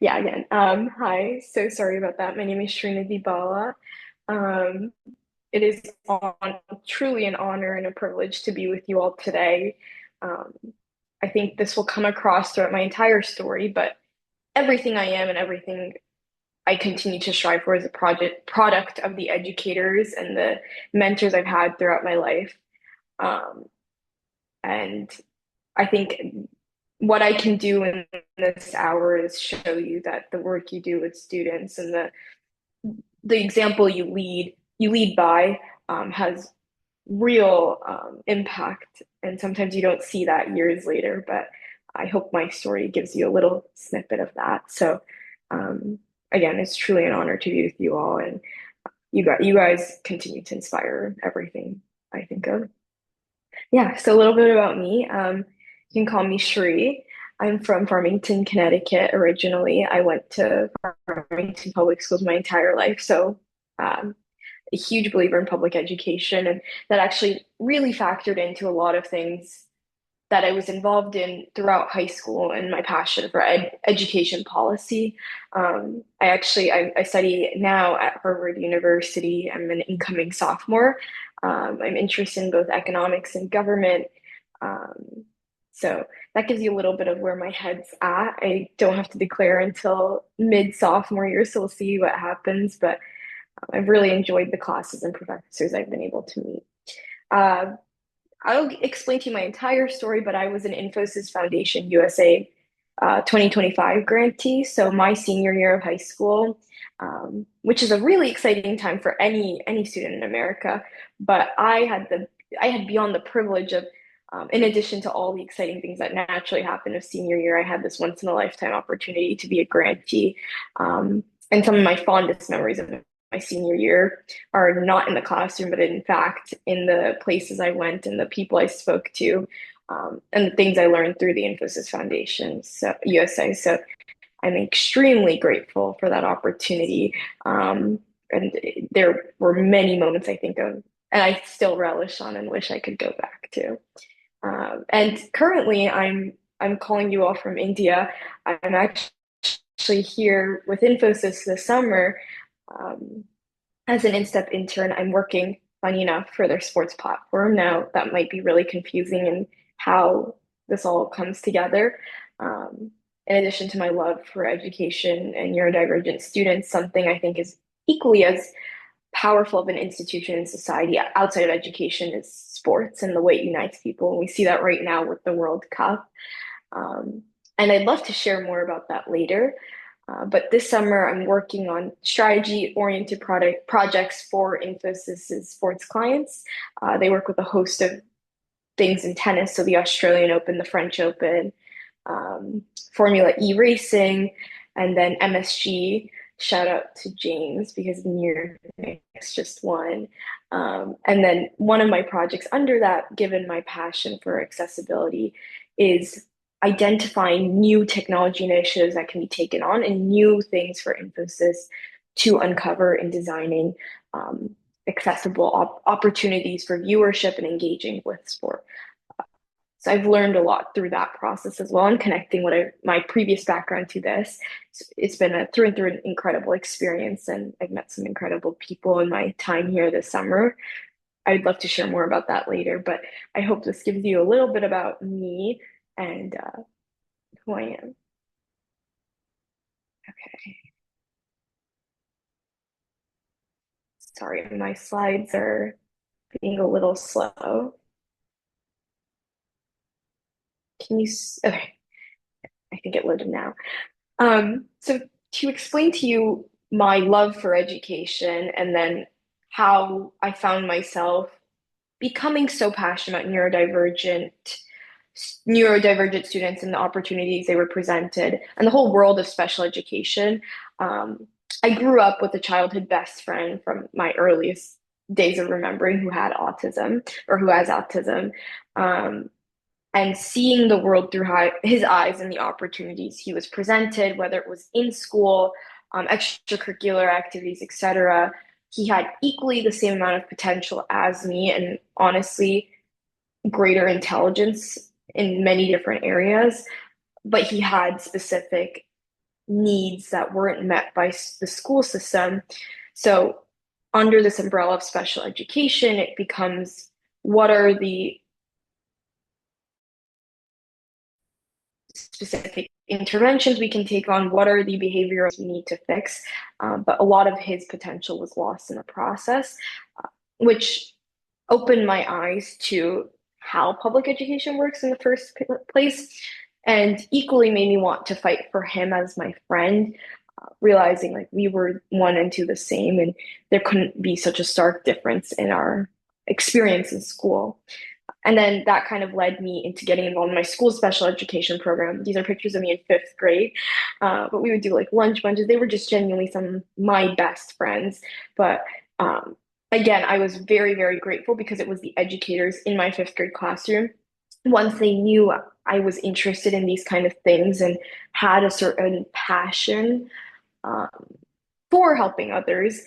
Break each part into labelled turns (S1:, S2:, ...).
S1: Yeah, again. Hi, so sorry about that. My name is Sreenidi Bala. Um, it is truly an honor and a privilege to be with you all today. Um, I think this will come across throughout my entire story, but everything I am and everything I continue to strive for is a product of the educators and the mentors I've had throughout my life. Um, and I think what I can do in this hour is show you that the work you do with students and the example you lead by has real impact. And sometimes you don't see that years later, but I hope my story gives you a little snippet of that. So um, again, it's truly an honor to be with you all, and you guys continue to inspire everything I think of. Yeah, so a little bit about me. You can call me Shree. I'm from Farmington, Connecticut originally. I went to Farmington public schools my entire life, so a huge believer in public education, and that actually really factored into a lot of things that I was involved in throughout high school and my passion for education policy. I study now at Harvard University. I'm an incoming sophomore. I'm interested in both economics and government. Um, so that gives you a little bit of where my head's at. I don't have to declare until mid sophomore year, so we'll see what happens. But I've really enjoyed the classes and professors I've been able to meet. Uh, I'll explain to you my entire story, but I was an Infosys Foundation USA 2025 grantee. So my senior year of high school, which is a really exciting time for any student in America. But I had beyond the privilege of, in addition to all the exciting things that naturally happen of senior year, I had this once in a lifetime opportunity to be a grantee. And some of my fondest memories of my senior year are not in the classroom, but in fact in the places I went and the people I spoke to, and the things I learned through the Infosys Foundation, so USA. So I'm extremely grateful for that opportunity. And there were many moments I think of, and I still relish on and wish I could go back to. And currently, I'm calling you all from India. I'm actually here with Infosys this summer. Um, as an in-step intern, I'm working, funny enough, for their sports platform. Now, that might be really confusing in how this all comes together. Um, in addition to my love for education and neurodivergent students, something I think is equally as powerful of an institution in society outside of education is sports and the way it unites people. And we see that right now with the World Cup. Um, and I'd love to share more about that later. But this summer, I'm working on strategy-oriented product projects for Infosys' sports clients. They work with a host of things in tennis, so the Australian Open, the French Open, Formula E racing, and then MSG. Shout out to James because New Knicks just won. And then one of my projects under that, given my passion for accessibility, is identifying new technology initiatives that can be taken on and new things for Infosys to uncover in designing accessible opportunities for viewership and engaging with sport. So I've learned a lot through that process as well, and connecting my previous background to this. It's been a through and through an incredible experience, and I've met some incredible people in my time here this summer. I'd love to share more about that later, but I hope this gives you a little bit about me and who I am. Okay. Sorry, my slides are being a little slow. Okay, I think it loaded now. So to explain to you my love for education and then how I found myself becoming so passionate about neurodivergent students and the opportunities they were presented and the whole world of special education. Um, I grew up with a childhood best friend from my earliest days of remembering who had autism or who has autism. Um, and seeing the world through his eyes and the opportunities he was presented, whether it was in school, extracurricular activities, etc. He had equally the same amount of potential as me, and honestly, greater intelligence in many different areas. But he had specific needs that weren't met by the school system. So, under this umbrella of special education, it becomes what are the specific interventions we can take on, what are the behaviors we need to fix. But a lot of his potential was lost in the process, which opened my eyes to how public education works in the first place, and equally made me want to fight for him as my friend, realizing like we were one and two the same, and there couldn't be such a stark difference in our experience in school. And then that kind of led me into getting involved in my school special education program. These are pictures of me in fifth grade. But we would do like lunch bunches. They were just genuinely some of my best friends. But again, I was very, very grateful because it was the educators in my fifth grade classroom. Once they knew I was interested in these kind of things and had a certain passion um, for helping others,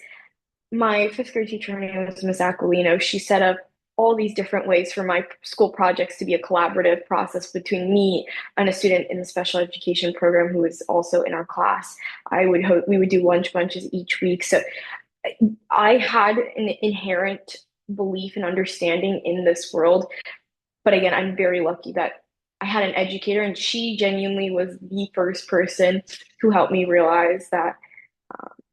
S1: my fifth grade teacher, her name was Miss Aquilino. She set up all these different ways for my school projects to be a collaborative process between me and a student in the special education program who was also in our class. We would do lunch bunches each week. So I had an inherent belief and understanding in this world. But again, I'm very lucky that I had an educator, and she genuinely was the first person who helped me realize that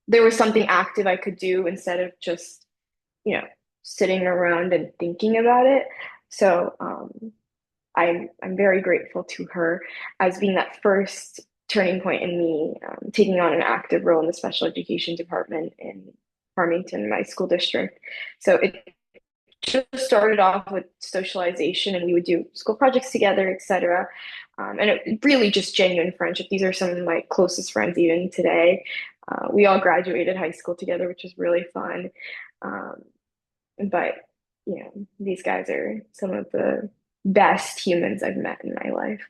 S1: there was something active I could do instead of just, you know, sitting around and thinking about it. So I'm very grateful to her as being that first turning point in me taking on an active role in the special education department in Farmington, my school district. So it just started off with socialization, and we would do school projects together, etc. And it really just genuine friendship. These are some of my closest friends even today. We all graduated high school together, which was really fun. Um, but these guys are some of the best humans I've met in my life.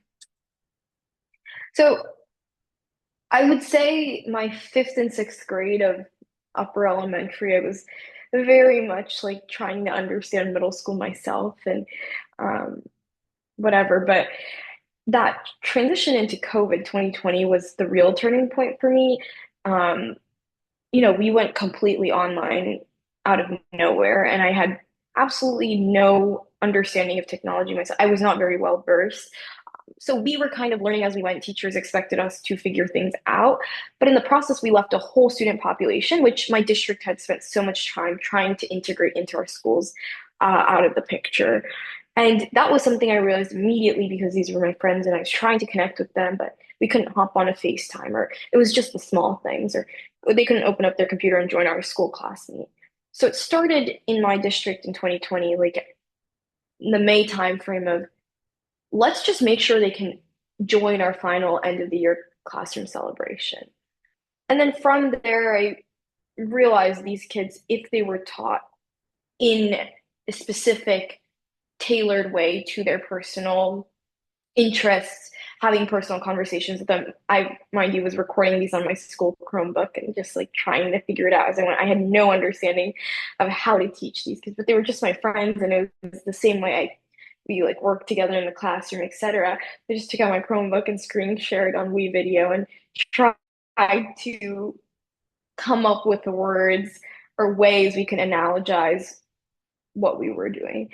S1: So I would say my fifth and sixth grade of upper elementary, I was very much like trying to understand middle school myself and um, whatever. But that transition into COVID 2020 was the real turning point for me. Um, we went completely online out of nowhere, and I had absolutely no understanding of technology myself. I was not very well versed. So we were kind of learning as we went. Teachers expected us to figure things out. But in the process, we left a whole student population, which my district had spent so much time trying to integrate into our schools, out of the picture. And that was something I realized immediately because these were my friends and I was trying to connect with them, but we couldn't hop on a FaceTime, or it was just the small things, or they couldn't open up their computer and join our school class meet. So it started in my district in 2020, like in the May timeframe of let's just make sure they can join our final end of the year classroom celebration. And then from there, I realized these kids, if they were taught in a specific, tailored way to their personal interests, having personal conversations with them. I, mind you, was recording these on my school Chromebook and just like trying to figure it out as I went. I had no understanding of how to teach these kids, but they were just my friends, and it was the same way we like worked together in the classroom, etc. I just took out my Chromebook and screen shared on WeVideo and tried to come up with the words or ways we can analogize what we were doing.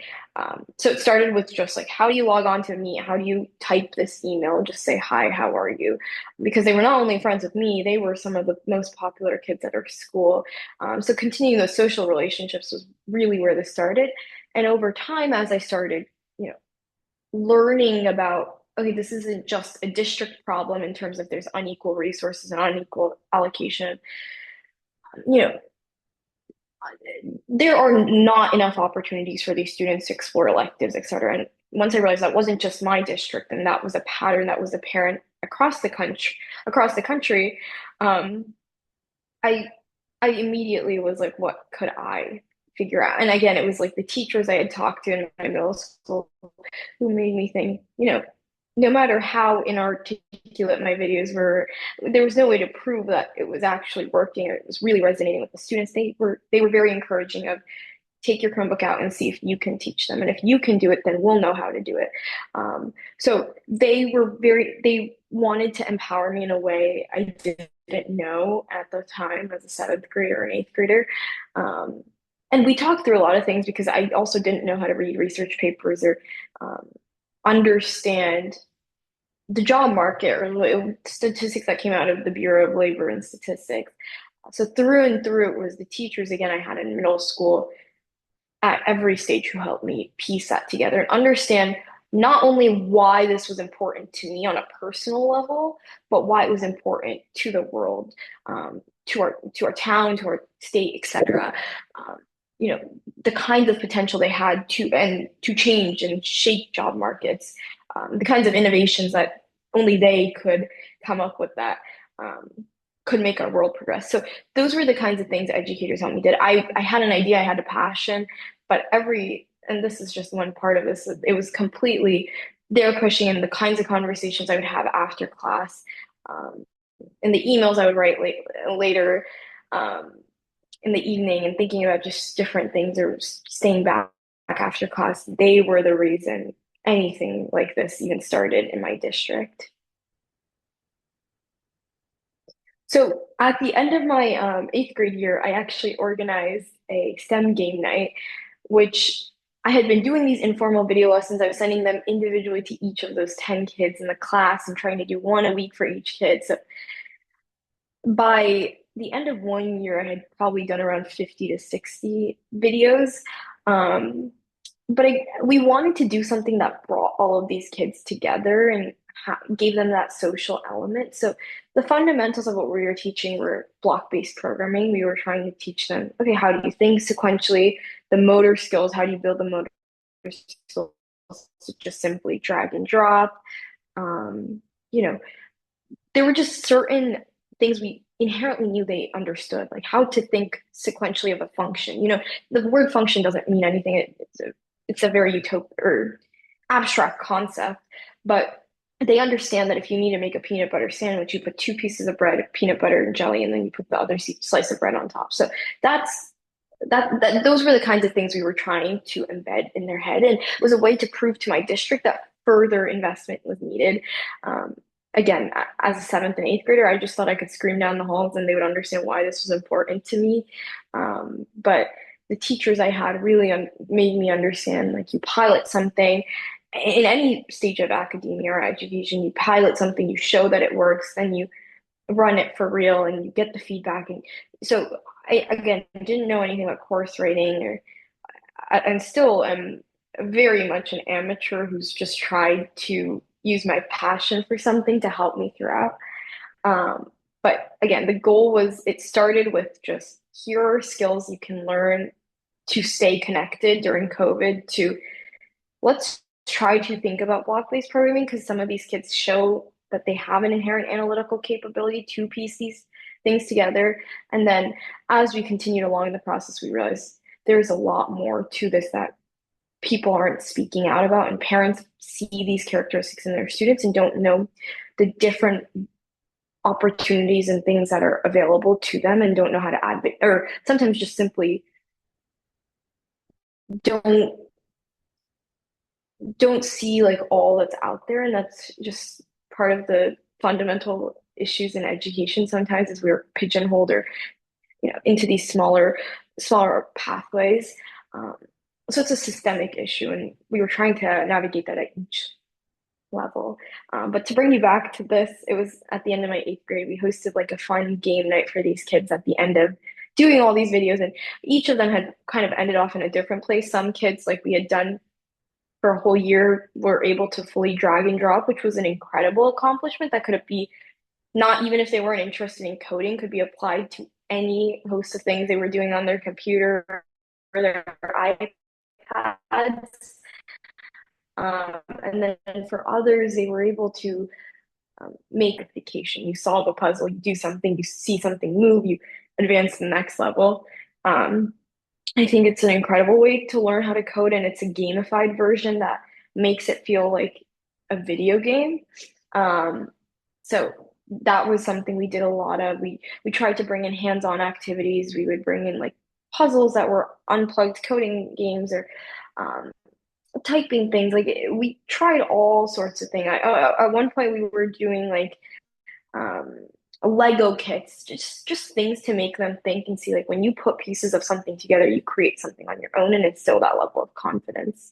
S1: So it started with just like, how do you log on to Meet? How do you type this email? Just say, hi, how are you? Because they were not only friends with me, they were some of the most popular kids at our school. So continuing those social relationships was really where this started. And over time, as I started, learning about, okay, this isn't just a district problem in terms of there's unequal resources and unequal allocation. You know, there are not enough opportunities for these students to explore electives, et cetera. And once I realized that wasn't just my district, and that was a pattern that was apparent across the country, um, I I immediately was like, what could I figure out? And again, it was like the teachers I had talked to in my middle school who made me think, no matter how inarticulate my videos were, there was no way to prove that it was actually working or it was really resonating with the students. They were very encouraging of take your Chromebook out and see if you can teach them. And if you can do it, then we'll know how to do it. So they wanted to empower me in a way I didn't know at the time as a seventh grader or an eighth grader. Um, and we talked through a lot of things because I also didn't know how to read research papers or um, understand the job market or statistics that came out of the Bureau of Labor and Statistics. So through and through, it was the teachers again I had in middle school at every stage who helped me piece that together and understand not only why this was important to me on a personal level, but why it was important to the world, to our town, to our state, etc. Um, you know, the kinds of potential they had to change and shape job markets, the kinds of innovations that only they could come up with that um, could make our world progress. So those were the kinds of things educators helped me did. I had an idea, I had a passion, but and this is just one part of this, it was completely, they're pushing in the kinds of conversations I would have after class, um, and the emails I would write later um, in the evening and thinking about just different things or staying back after class. They were the reason anything like this even started in my district. So at the end of my eighth grade year, I actually organized a STEM game night, which I had been doing these informal video lessons. I was sending them individually to each of those 10 kids in the class and trying to do one a week for each kid. So by the end of one year, I had probably done around 50 to 60 videos. Um, but we wanted to do something that brought all of these kids together and gave them that social element. So the fundamentals of what we were teaching were block-based programming. We were trying to teach them, okay, how do you think sequentially? The motor skills, how do you build the motor skills to just simply drag and drop? Um, you know, there were just certain things we inherently knew they understood, like how to think sequentially of a function. The word function doesn't mean anything. It's a very utopic or abstract concept, but they understand that if you need to make a peanut butter sandwich, you put two pieces of bread, peanut butter and jelly, and then you put the other slice of bread on top. So that's those were the kinds of things we were trying to embed in their head, and it was a way to prove to my district that further investment was needed. Um, Again, as a seventh and eighth grader, I just thought I could scream down the halls and they would understand why this was important to me. But the teachers I had really made me understand, like, you pilot something in any stage of academia or education, you pilot something, you show that it works, then you run it for real and you get the feedback. And so I, again, didn't know anything about course writing, or and still am very much an amateur who's just tried to use my passion for something to help me throughout. But again, the goal was, it started with just, here are skills you can learn to stay connected during COVID, to let's try to think about block-based programming, because some of these kids show that they have an inherent analytical capability to piece these things together. And then as we continued along in the process, we realized there's a lot more to this that people aren't speaking out about, and parents see these characteristics in their students and don't know the different opportunities and things that are available to them, and don't know how to advocate, or sometimes just simply don't don't see like all that's out there. And that's just part of the fundamental issues in education sometimes, is we're pigeonholed, or into these smaller pathways. um, so it's a systemic issue, and we were trying to navigate that at each level. But to bring you back to this, it was at the end of my eighth grade, we hosted like a fun game night for these kids at the end of doing all these videos, and each of them had kind of ended off in a different place. Some kids, like we had done for a whole year, were able to fully drag and drop, which was an incredible accomplishment that could be, not even if they weren't interested in coding, could be applied to any host of things they were doing on their computer or their iPads. And then for others, they were able to make application. You solve a puzzle, you do something, you see something move, you advance to the next level. Um, I think it's an incredible way to learn how to code, and it's a gamified version that makes it feel like a video game. Um, so that was something we did a lot of. We tried to bring in hands-on activities. We would bring in like puzzles that were unplugged coding games, or um, typing things. Like we tried all sorts of things. At one point we were doing like um, Lego kits, just things to make them think and see like when you put pieces of something together, you create something on your own and instill that level of confidence.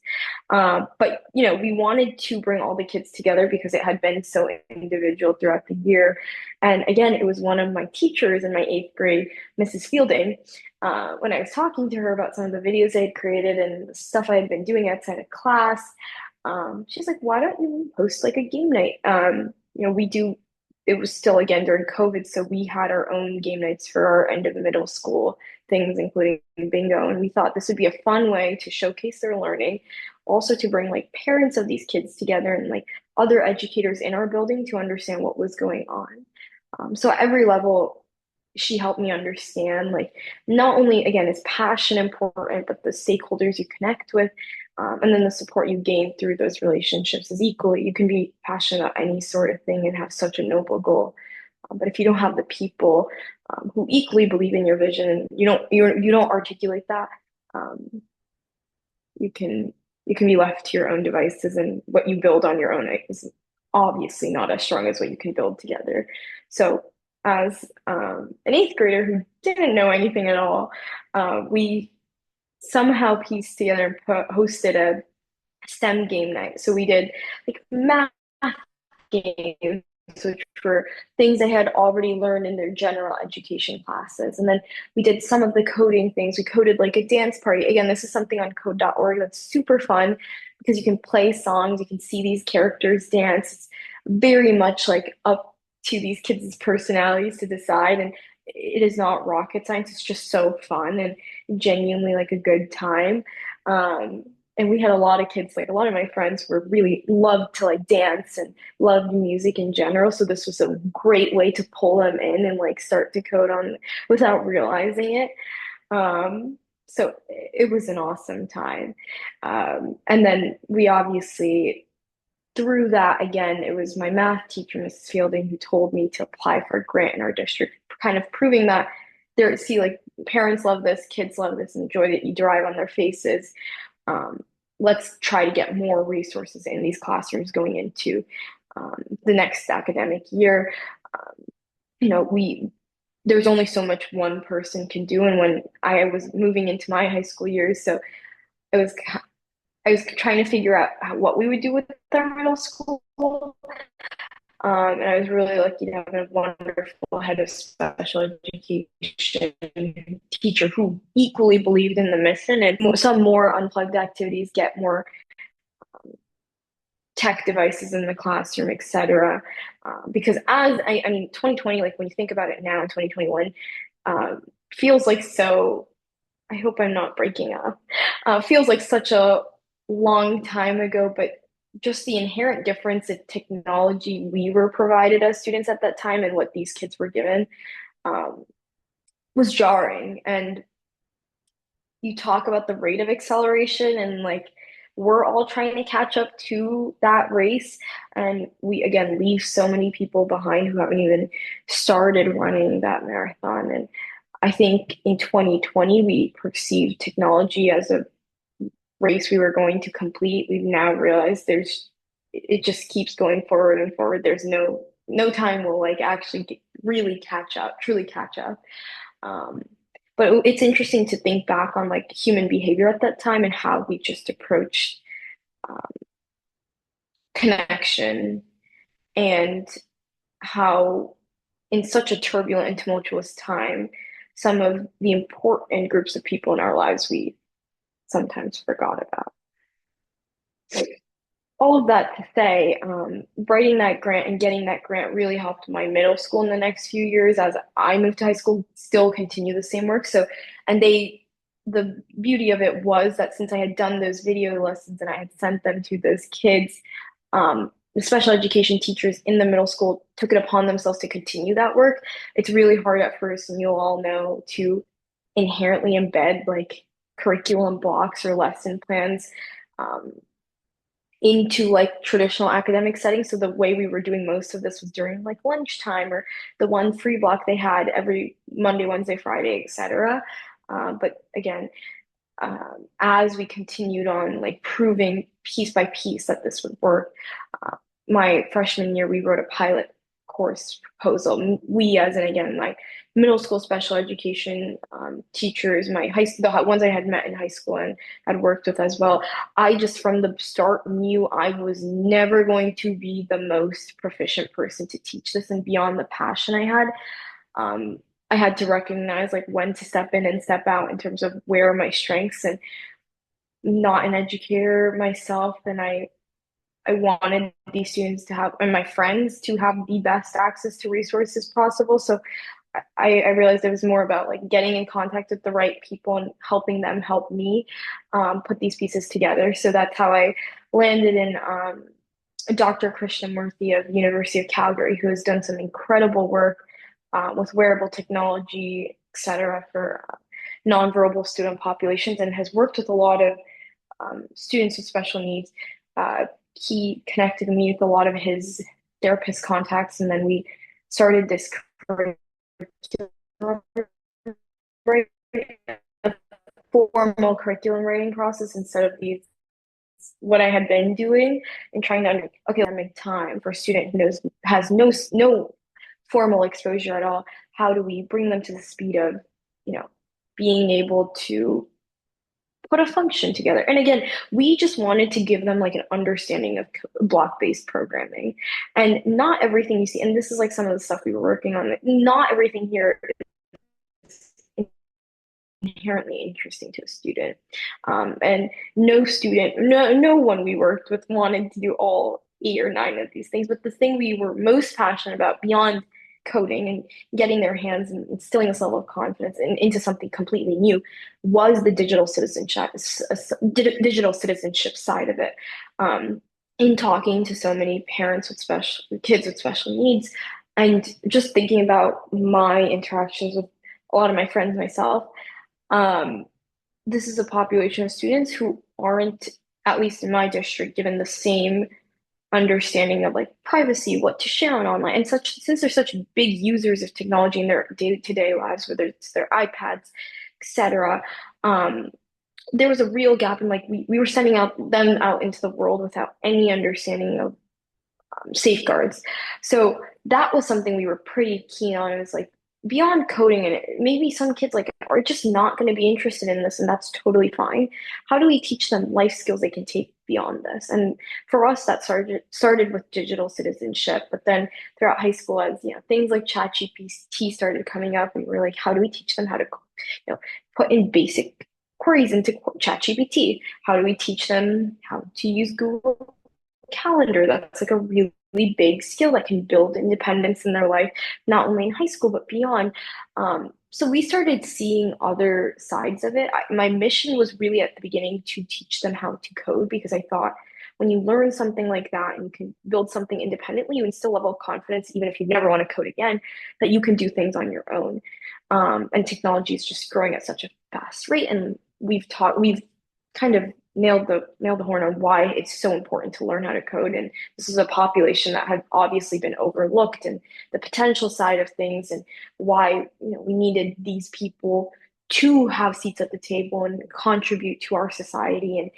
S1: But we wanted to bring all the kids together because it had been so individual throughout the year. And again, it was one of my teachers in my eighth grade, Mrs. Fielding. When I was talking to her about some of the videos I had created and the stuff I had been doing outside of class, she's like, "Why don't you host like a game night?" We do it was still again during COVID, so we had our own game nights for our end of the middle school things, including bingo. And we thought this would be a fun way to showcase their learning, also to bring like parents of these kids together and like other educators in our building to understand what was going on. So at every level, she helped me understand like not only again is passion important, but the stakeholders you connect with, and then the support you gain through those relationships is equally. You can be passionate about any sort of thing and have such a noble goal, but if you don't have the people who equally believe in your vision, you don't articulate that, um, you can be left to your own devices, and what you build on your own is obviously not as strong as what you can build together. So, as an eighth grader who didn't know anything at all, we somehow pieced together and hosted a STEM game night. So we did like math games, which were things they had already learned in their general education classes. And then we did some of the coding things. We coded like a dance party. Again, this is something on code.org that's super fun because you can play songs, you can see these characters dance. It's very much like up to these kids' personalities to decide. And it is not rocket science. It's just so fun and genuinely like a good time. Um, and we had a lot of kids, like a lot of my friends were really loved to like dance and loved music in general. So this was a great way to pull them in and like start to code on without realizing it. So it was an awesome time. And then we obviously, through that, again, it was my math teacher, Mrs. Fielding, who told me to apply for a grant in our district, kind of proving that like parents love this, kids love this, and the joy that you derive on their faces. um, let's try to get more resources in these classrooms going into the next academic year. Um, we there's only so much one person can do, and when I was moving into my high school years, so I was I was trying to figure out what we would do with our middle school. And I was really lucky to have a wonderful head of special education teacher who equally believed in the mission, and some more unplugged activities, get more tech devices in the classroom, etc. Because I mean, 2020, like when you think about it now in 2021, feels like so. I hope I'm not breaking up. Feels like such a long time ago, but just the inherent difference in technology we were provided as students at that time and what these kids were given um, was jarring. And you talk about the rate of acceleration, and like we're all trying to catch up to that race, and we again leave so many people behind who haven't even started running that marathon. And I think in 2020 we perceived technology as a race we were going to complete. We've now realized it just keeps going forward and forward. There's no time will like actually really catch up, truly catch up. um, but it's interesting to think back on like human behavior at that time and how we just approached um, connection, and how in such a turbulent and tumultuous time, some of the important groups of people in our lives we sometimes forgot about. All of that to say, writing that grant and getting that grant really helped my middle school in the next few years as I moved to high school, still continue the same work. So, and the beauty of it was that since I had done those video lessons and I had sent them to those kids, the special education teachers in the middle school took it upon themselves to continue that work. It's really hard at first, and you'll all know, to inherently embed like curriculum blocks or lesson plans. Um, into like traditional academic settings. So the way we were doing most of this was during like lunchtime or the one free block they had every Monday, Wednesday, Friday, etc. But again, as we continued on, like proving piece by piece that this would work, uh, my freshman year, we wrote a pilot course proposal. We, as in again, my middle school special education teachers, my the ones I had met in high school and had worked with as well. I just from the start knew I was never going to be the most proficient person to teach this, and beyond the passion I had, um, I had to recognize like when to step in and step out in terms of where are my strengths, and not an educator myself, and I wanted these students to have and my friends to have the best access to resources possible. So I realized it was more about like getting in contact with the right people and helping them help me put these pieces together. So that's how I landed in Dr. Krishnamurthy of University of Calgary, who has done some incredible work with wearable technology, et cetera, for nonverbal student populations, and has worked with a lot of students with special needs. He connected me with a lot of his therapist contacts, and then we started this curriculum, a formal curriculum writing process instead of these what I had been doing, and trying to okay, make time for a student who has no formal exposure at all. How do we bring them to the speed of, you know, being able to put a function together? And again, we just wanted to give them like an understanding of block-based programming, and not everything you see. And this is like some of the stuff we were working on. Not everything here is inherently interesting to a student. And no one we worked with wanted to do all 8 or 9 of these things. But the thing we were most passionate about beyond coding and getting their hands and instilling this level of confidence into something completely new was the digital citizenship side of it. In talking to so many parents with special kids with special needs, and just thinking about my interactions with a lot of my friends myself, um, this is a population of students who aren't, at least in my district, given the same understanding of like privacy, what to share on online, and such. Since they're such big users of technology in their day-to-day lives, whether it's their iPads, etc., um, there was a real gap in like we were sending them out into the world without any understanding of safeguards. So that was something we were pretty keen on. It was like beyond coding, and maybe some kids like are just not going to be interested in this, and that's totally fine. How do we teach them life skills they can take beyond this? And for us, that started with digital citizenship, but then throughout high school, as you know, things like ChatGPT started coming up, and we were like, how do we teach them how to, put in basic queries into ChatGPT? How do we teach them how to use Google Calendar? That's like a really big skill that can build independence in their life, not only in high school but beyond. So we started seeing other sides of it. My mission was really at the beginning to teach them how to code, because I thought when you learn something like that and you can build something independently, you instill a level of confidence, even if you never want to code again, that you can do things on your own. And technology is just growing at such a fast rate, and we've kind of nailed the horn on why it's so important to learn how to code. And this is a population that had obviously been overlooked, and the potential side of things, and why we needed these people to have seats at the table and contribute to our society. And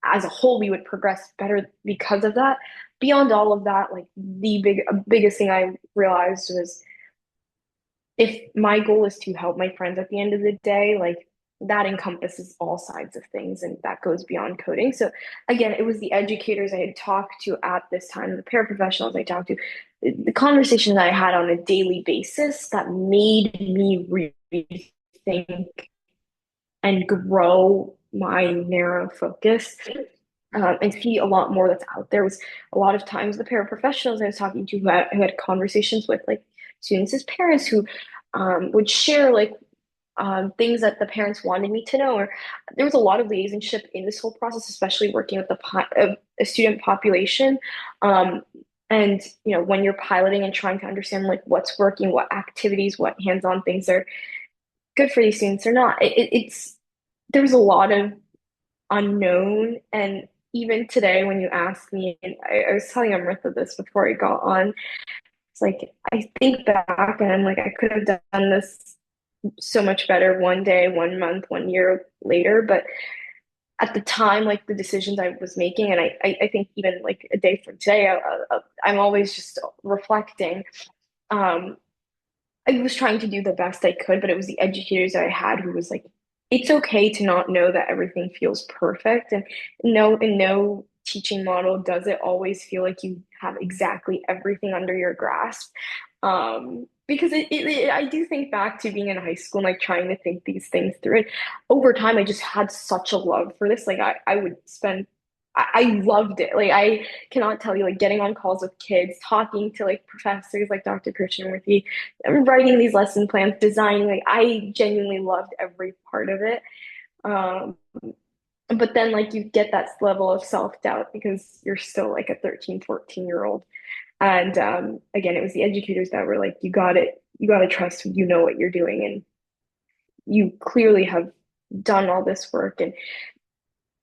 S1: as a whole, we would progress better because of that. Beyond all of that, like biggest thing I realized was, if my goal is to help my friends at the end of the day, like that encompasses all sides of things, and that goes beyond coding. So again, it was the educators I had talked to at this time, the paraprofessionals I talked to, the conversations I had on a daily basis that made me rethink and grow my narrow focus, and see a lot more that's out there. Was a lot of times the paraprofessionals I was talking to who had conversations with like students as parents, who would share like things that the parents wanted me to know. Or there was a lot of liaisonship in this whole process, especially working with a student population. Um, and when you're piloting and trying to understand like what's working, what activities, what hands-on things are good for these students or not, it's there's a lot of unknown. And even today, when you ask me, and I was telling Amrita this before I got on, it's like I think back and I'm like, I could have done this so much better one day, 1 month, 1 year later. But at the time, like the decisions I was making, and I think even like a day from today, I'm always just reflecting. Um, I was trying to do the best I could, but it was the educators that I had who was like, it's okay to not know that everything feels perfect. And no teaching model does it always feel like you have exactly everything under your grasp. Because I do think back to being in high school and like trying to think these things through. And over time, I just had such a love for this. Like I would spend, I loved it. Like I cannot tell you, like getting on calls with kids, talking to like professors like Dr. Krishnamurthy, writing these lesson plans, designing, like I genuinely loved every part of it. Um, but then like you get that level of self-doubt because you're still like a 13, 14-year old. And again, it was the educators that were like, you got to trust you know what you're doing and you clearly have done all this work. And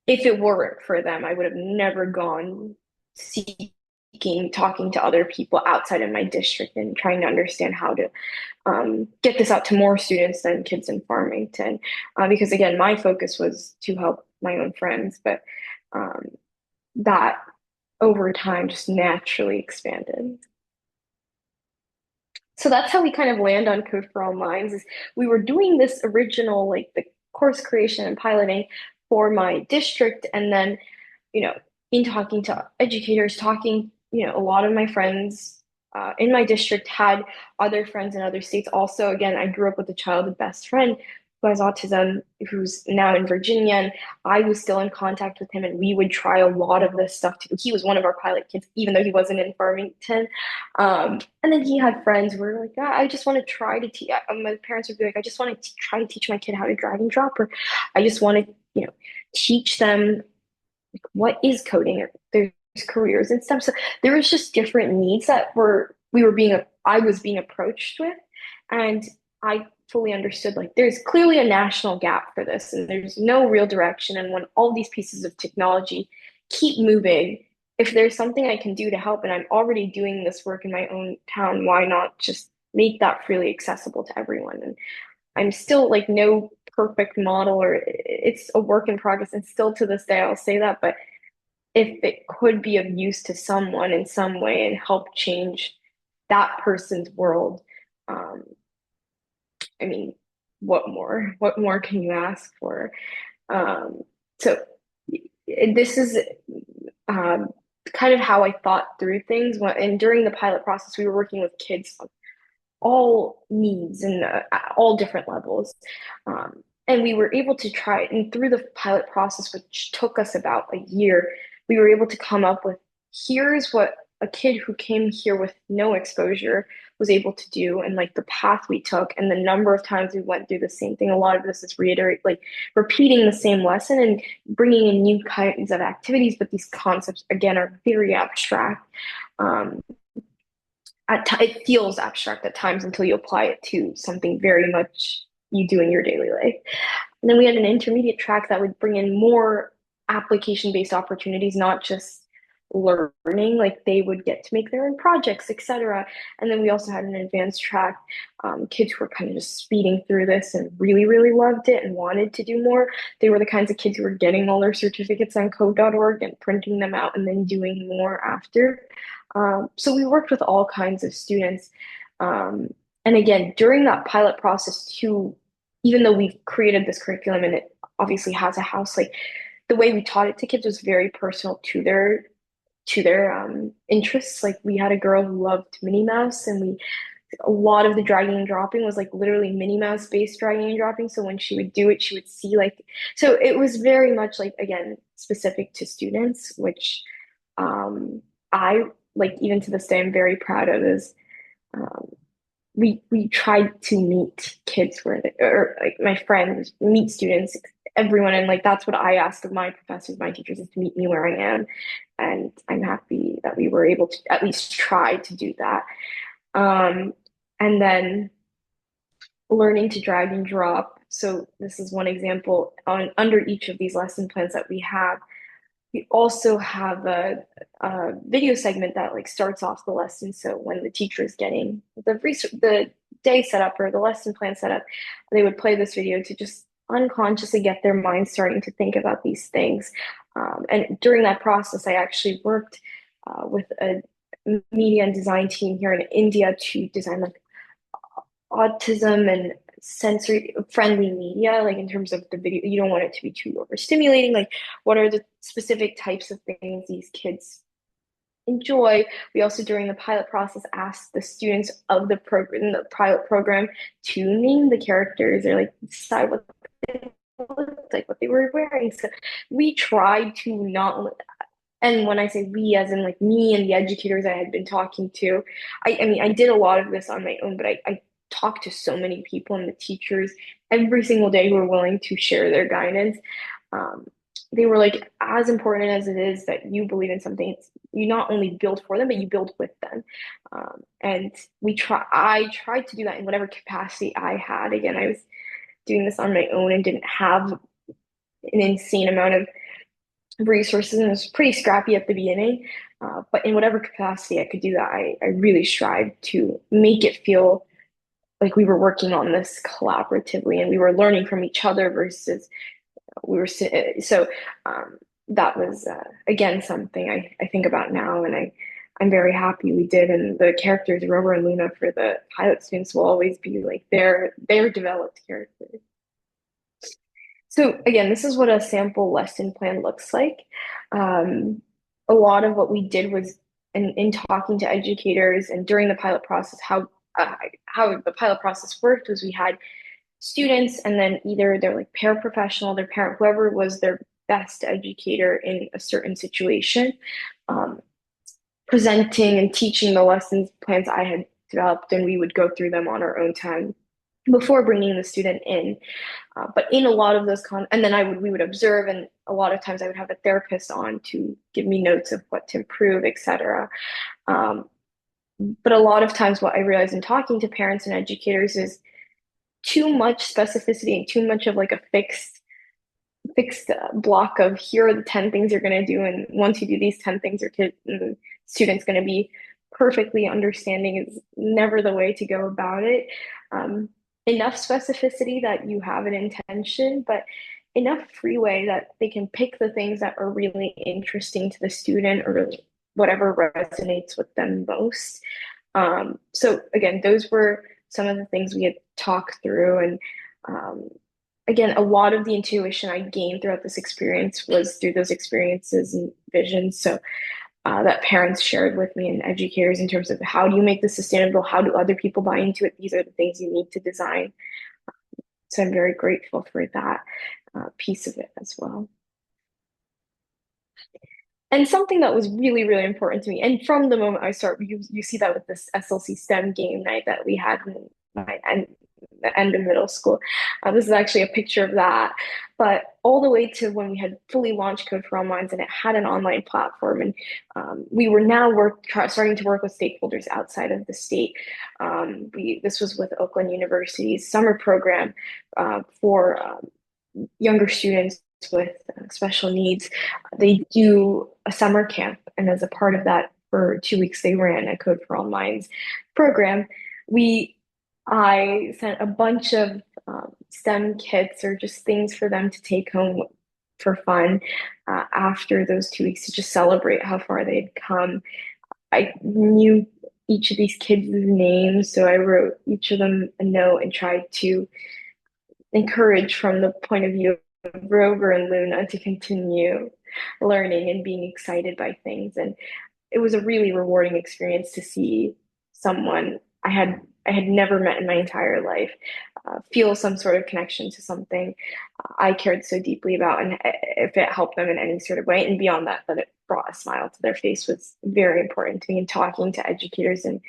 S1: if it weren't for them, I would have never gone seeking, talking to other people outside of my district and trying to understand how to get this out to more students than kids in Farmington. Because again, my focus was to help my own friends, but um, that over time just naturally expanded. So that's how we kind of land on Code for All Minds is we were doing this original like the course creation and piloting for my district and then you know, in talking to educators, talking, a lot of my friends in my district had other friends in other states. Also, again, I grew up with a childhood best friend who has autism, who's now in Virginia, and I was still in contact with him, and we would try a lot of this stuff too. He was one of our pilot kids, even though he wasn't in Farmington. And then he had friends who were like, "Ah, I just want to try to teach. My parents would be like, I just want to try to teach my kid how to drag and drop, or I just want to, teach them what is coding? There's careers and stuff. So there was just different needs that I was being approached with. And I fully understood like there's clearly a national gap for this and there's no real direction. And when all these pieces of technology keep moving, if there's something I can do to help and I'm already doing this work in my own town, why not just make that freely accessible to everyone? And I'm still like no perfect model or it's a work in progress. And still to this day, I'll say that. But if it could be of use to someone in some way and help change that person's world, um, I mean, what more? What more can you ask for? Um, so this is um, kind of how I thought through things. And during the pilot process, we were working with kids all needs and at all different levels. And we were able to try, and through the pilot process, which took us about a year, we were able to come up with here's what a kid who came here with no exposure was able to do, and like the path we took, and the number of times we went through the same thing. A lot of this is like repeating the same lesson and bringing in new kinds of activities, but these concepts, again, are very abstract. Um, it feels abstract at times until you apply it to something very much you do in your daily life. And then we had an intermediate track that would bring in more application-based opportunities, not just learning, like they would get to make their own projects, etc. And then we also had an advanced track, kids who were kind of just speeding through this and really, really loved it and wanted to do more. They were the kinds of kids who were getting all their certificates on code.org and printing them out and then doing more after. So we worked with all kinds of students. And again, during that pilot process too, even though we've created this curriculum and it obviously has a house, like the way we taught it to kids was very personal to their interests. Like we had a girl who loved Minnie Mouse, and we a lot of the dragging and dropping was like literally Minnie Mouse based dragging and dropping. So when she would do it, she would see like so it was very much like again specific to students, which I like even to this day I'm very proud of is um, we tried to meet kids where they, or like my friends meet students everyone and like that's what I ask of my professors my teachers is to meet me where I am and I'm happy that we were able to at least try to do that um, and then learning to drag and drop so this is one example on under each of these lesson plans that we have we also have a video segment that like starts off the lesson. So when the teacher is getting the day setup or the lesson plan setup, they would play this video to just unconsciously get their minds starting to think about these things. And during that process, I actually worked with a media and design team here in India to design like autism and sensory friendly media, like in terms of the video. You don't want it to be too overstimulating. Like, what are the specific types of things these kids enjoy? We also, during the pilot process, asked the students of the program, the pilot program, to name the characters or like decide what they looked like, what they were wearing. So we tried to not, and when I say we, as in like me and the educators I had been talking to, I mean, I did a lot of this on my own, but I talked to so many people and the teachers every single day who were willing to share their guidance. Um, they were like, as important as it is that you believe in something, it's, you not only build for them, but you build with them. And I tried to do that in whatever capacity I had. Again, I was doing this on my own and didn't have an insane amount of resources, and it was pretty scrappy at the beginning. But in whatever capacity I could do that, I really strived to make it feel like we were working on this collaboratively and we were learning from each other versus we were so that was again something I think about now, and I'm very happy we did. And the characters Rover and Luna for the pilot students will always be like they're developed characters. So again, this is what a sample lesson plan looks like. Um, a lot of what we did was in talking to educators and during the pilot process, how the pilot process worked was we had students and then either they're like paraprofessional, their parent, whoever was their best educator in a certain situation, um, presenting and teaching the lessons plans I had developed, and we would go through them on our own time before bringing the student in. But in a lot of those and then we would observe, and a lot of times I would have a therapist on to give me notes of what to improve, etc. Um, but a lot of times, what I realized in talking to parents and educators is too much specificity and too much of like a fixed block of here are the 10 things you're going to do, and once you do these 10 things your student's going to be perfectly understanding is never the way to go about it. um, Enough specificity that you have an intention, but enough freeway that they can pick the things that are really interesting to the student or whatever resonates with them most. So again, those were some of the things we had talked through. And again, a lot of the intuition I gained throughout this experience was through those experiences and visions. So that parents shared with me and educators in terms of how do you make this sustainable? How do other people buy into it? These are the things you need to design. So I'm very grateful for that piece of it as well. And something that was really, really important to me, and from the moment I start, you see that with this SLC STEM game night that we had in the end of middle school. This is actually a picture of that. But all the way to when we had fully launched Code for All Minds and it had an online platform, and we were now starting to work with stakeholders outside of the state. This was with Oakland University's summer program for younger students with special needs. They do a summer camp, and as a part of that, for 2 weeks, they ran a Code for All Minds program. I sent a bunch of STEM kits or just things for them to take home for fun after those 2 weeks to just celebrate how far they'd come. I knew each of these kids' names, so I wrote each of them a note and tried to encourage from the point of view of Rover and Luna to continue learning and being excited by things. And it was a really rewarding experience to see someone I had never met in my entire life feel some sort of connection to something I cared so deeply about, and if it helped them in any sort of way, and beyond that, that it brought a smile to their face was very important to me. And talking to educators in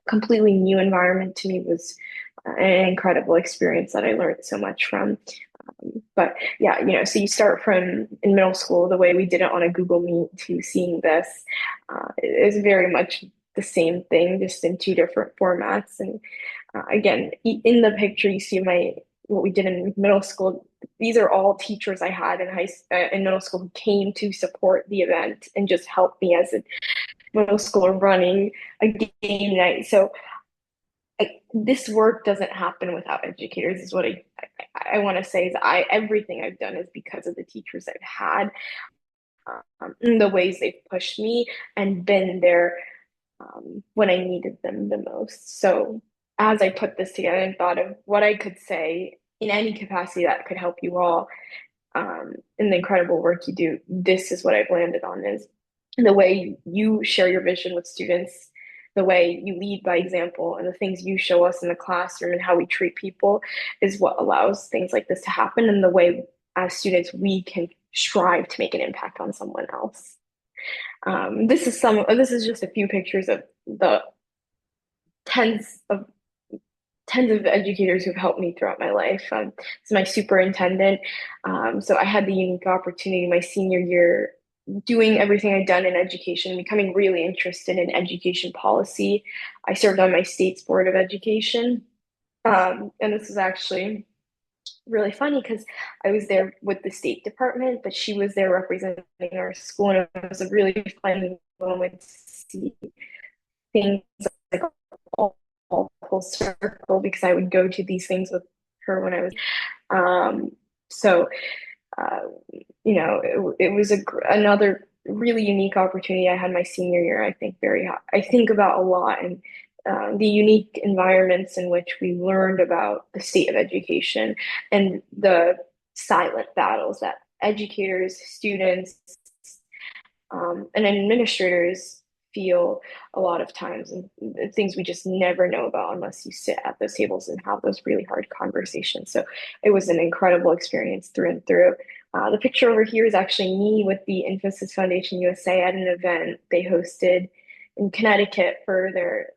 S1: a completely new environment to me was an incredible experience that I learned so much from. But yeah, so you start from in middle school, the way we did it on a Google Meet, to seeing this is very much the same thing, just in two different formats. And again, in the picture, you see what we did in middle school. These are all teachers I had in middle school who came to support the event and just help me as a middle schooler running a game night. So this work doesn't happen without educators is what I want to say is everything I've done is because of the teachers I've had, the ways they've pushed me and been there when I needed them the most. So as I put this together and thought of what I could say in any capacity that could help you all, in the incredible work you do, this is what I've landed on is the way you share your vision with students, the way you lead by example, and the things you show us in the classroom and how we treat people is what allows things like this to happen. And the way as students we can strive to make an impact on someone else. This is just a few pictures of the tens of tens of educators who've helped me throughout my life. This is my superintendent. So I had the unique opportunity my senior year doing everything I'd done in education, becoming really interested in education policy. I served on my state's board of education. And this is actually really funny because I was there with the State Department, but she was there representing our school, and it was a really funny moment to see things like all full circle because I would go to these things with her when I was so uh, it was another really unique opportunity I had my senior year. I think about a lot and the unique environments in which we learned about the state of education and the silent battles that educators, students, and administrators feel a lot of times, and things we just never know about unless you sit at those tables and have those really hard conversations. So it was an incredible experience through and through. The picture over here is actually me with the Infosys Foundation USA at an event they hosted in Connecticut for their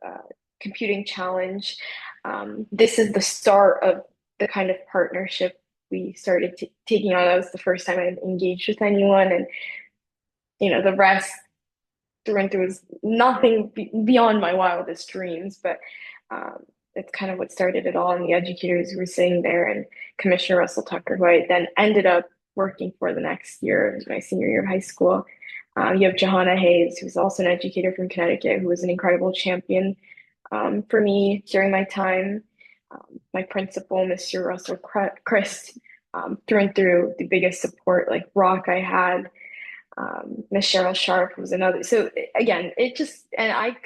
S1: computing challenge. This is the start of the kind of partnership we started taking on. That was the first time I engaged with anyone, and the rest through and through is nothing beyond my wildest dreams, but um, it's kind of what started it all. And the educators who were sitting there, and Commissioner Russell Tucker, who I then ended up working for the next year, my senior year of high school. You have Johanna Hayes, who's also an educator from Connecticut, who was an incredible champion for me during my time. My principal, Mr. Russell Christ, through and through, the biggest support like rock I had. Miss Cheryl Sharp was another. So again, it just and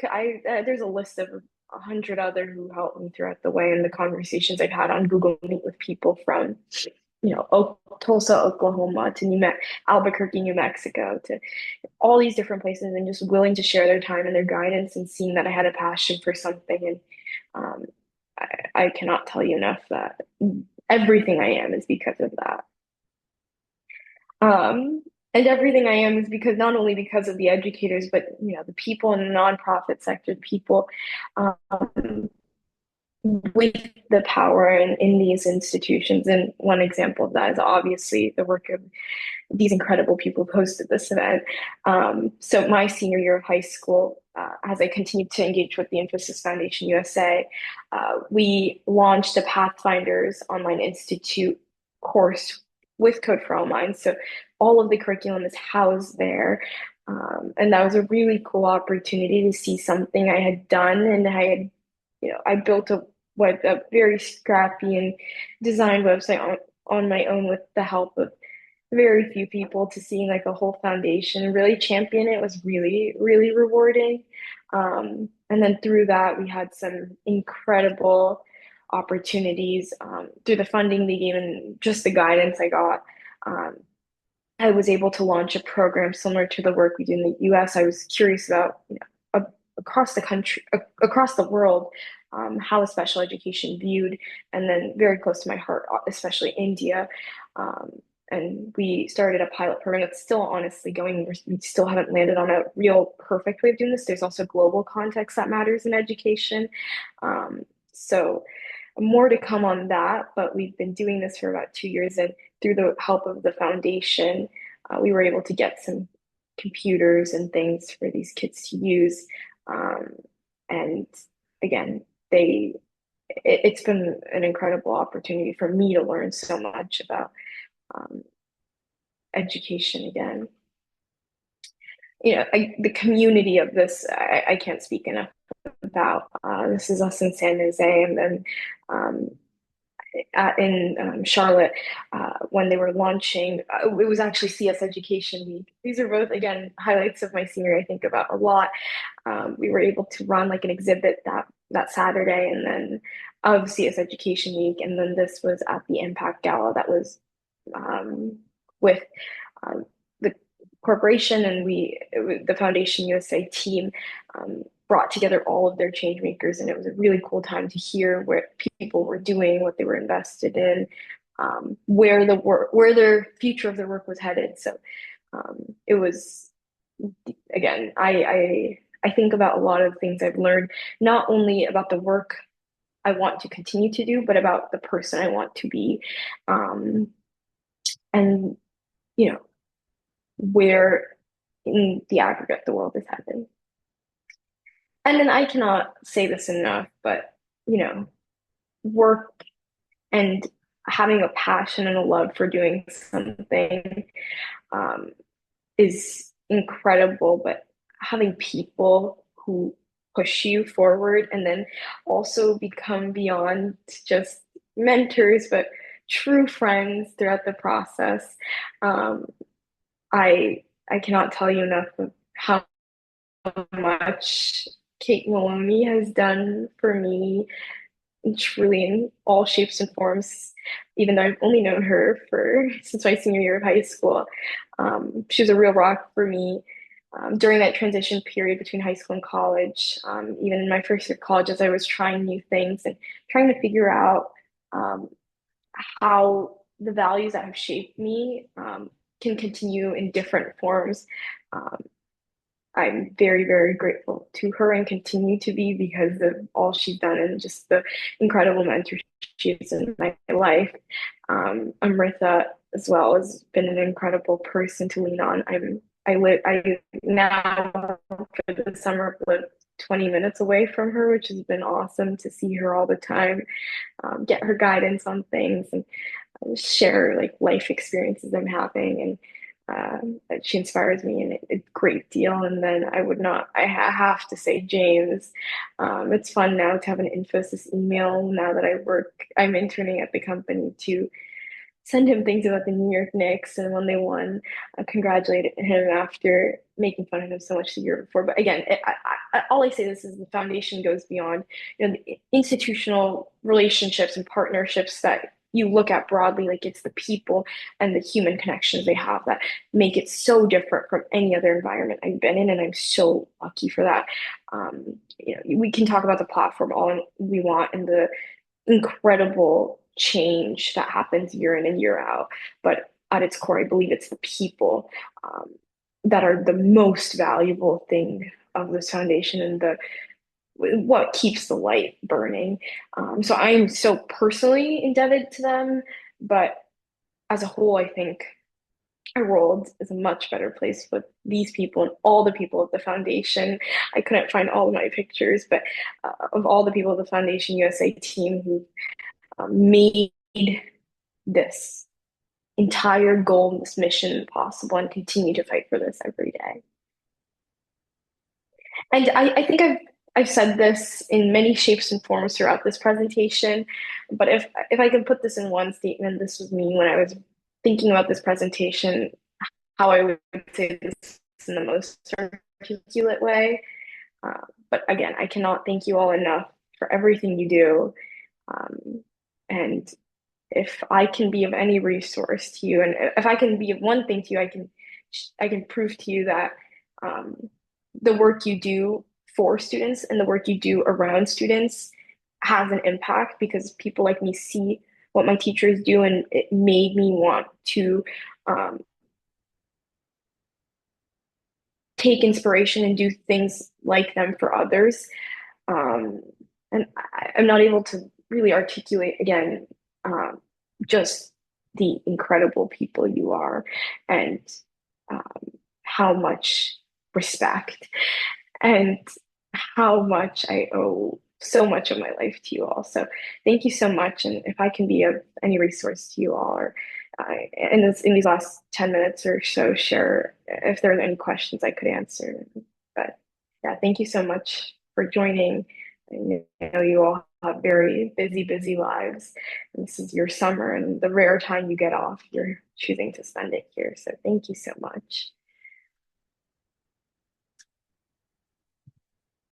S1: there's a list of 100 other who helped me throughout the way, and the conversations I've had on Google Meet with people from Tulsa, Oklahoma to Albuquerque, New Mexico to all these different places, and just willing to share their time and their guidance, and seeing that I had a passion for something. And um, I cannot tell you enough that everything I am is because of that. Um, and everything I am is because not only because of the educators, but the people in the nonprofit sector, people um, with the power in these institutions. And one example of that is obviously the work of these incredible people who hosted this event. So my senior year of high school, as I continued to engage with the Infosys Foundation USA, we launched a Pathfinders Online Institute course with Code for All Minds. So all of the curriculum is housed there. And that was a really cool opportunity to see something I had done, and I built a very scrappy and designed website on my own with the help of very few people, to seeing like a whole foundation really champion it was really, really rewarding. And then through that, we had some incredible opportunities through the funding they gave and just the guidance I got. Um, I was able to launch a program similar to the work we do in the US. I was curious about, across the country, across the world, how is special education viewed, and then very close to my heart, especially India. Um, and we started a pilot program that's still honestly going. We still haven't landed on a real perfect way of doing this. There's also global context that matters in education. So more to come on that, but we've been doing this for about 2 years, and through the help of the foundation, we were able to get some computers and things for these kids to use. Um, and again, it's been an incredible opportunity for me to learn so much about um, education again. the community of this, I can't speak enough about. This is us in San Jose, and then um, in Charlotte when they were launching. It was actually CS Education Week. These are both, again, highlights of my senior I think about a lot. We were able to run like an exhibit that Saturday, and then of CS Education Week, and then this was at the Impact Gala that was with um, the corporation, and the Foundation USA team brought together all of their change makers, and it was a really cool time to hear what people were doing, what they were invested in, where their future of their work was headed. So it was, again, I think about a lot of things I've learned, not only about the work I want to continue to do, but about the person I want to be, um, and you know where in the aggregate the world is headed. And then I cannot say this enough, but you know, work and having a passion and a love for doing something um, is incredible, but having people who push you forward and then also become beyond just mentors, but true friends throughout the process. Um, I cannot tell you enough of how much Kate Maloney has done for me, truly in all shapes and forms, even though I've only known her for since my senior year of high school. She was a real rock for me during that transition period between high school and college. Even in my first year of college, as I was trying new things and trying to figure out um, how the values that have shaped me can continue in different forms. Um, I'm very, very grateful to her and continue to be because of all she's done and just the incredible mentor she is in my life. Amrita as well has been an incredible person to lean on. I now for the summer live 20 minutes away from her, which has been awesome to see her all the time, get her guidance on things and share like life experiences I'm having, and she inspires me in a great deal. And then I have to say, James, it's fun now to have an Infosys email now that I'm interning at the company to send him things about the New York Knicks and when they won, congratulate him after making fun of him so much the year before. But again, all I say this is the foundation goes beyond, the institutional relationships and partnerships that you look at broadly, like it's the people and the human connections they have that make it so different from any other environment I've been in, and I'm so lucky for that. We can talk about the platform all we want and the incredible change that happens year in and year out. But at its core, I believe it's the people that are the most valuable thing of this foundation and the what keeps the light burning. So I'm so personally indebted to them, but as a whole, I think our world is a much better place with these people and all the people of the foundation. I couldn't find all of my pictures, but of all the people of the Foundation USA team who made this entire goal, this mission possible, and continue to fight for this every day. And I think I've said this in many shapes and forms throughout this presentation, but if I can put this in one statement, this was me when I was thinking about this presentation, how I would say this in the most articulate way. But again, I cannot thank you all enough for everything you do. And if I can be of any resource to you, and if I can be of one thing to you, I can prove to you that the work you do for students and the work you do around students has an impact because people like me see what my teachers do, and it made me want to um, take inspiration and do things like them for others. Um, and I'm not able to really articulate again just the incredible people you are and how much respect and how much I owe so much of my life to you all. So thank you so much. And if I can be of any resource to you all or in these last 10 minutes or so, share if there are any questions I could answer. But yeah, thank you so much for joining. I know you all have very busy lives. And this is your summer and the rare time you get off, you're choosing to spend it here. So thank you so much.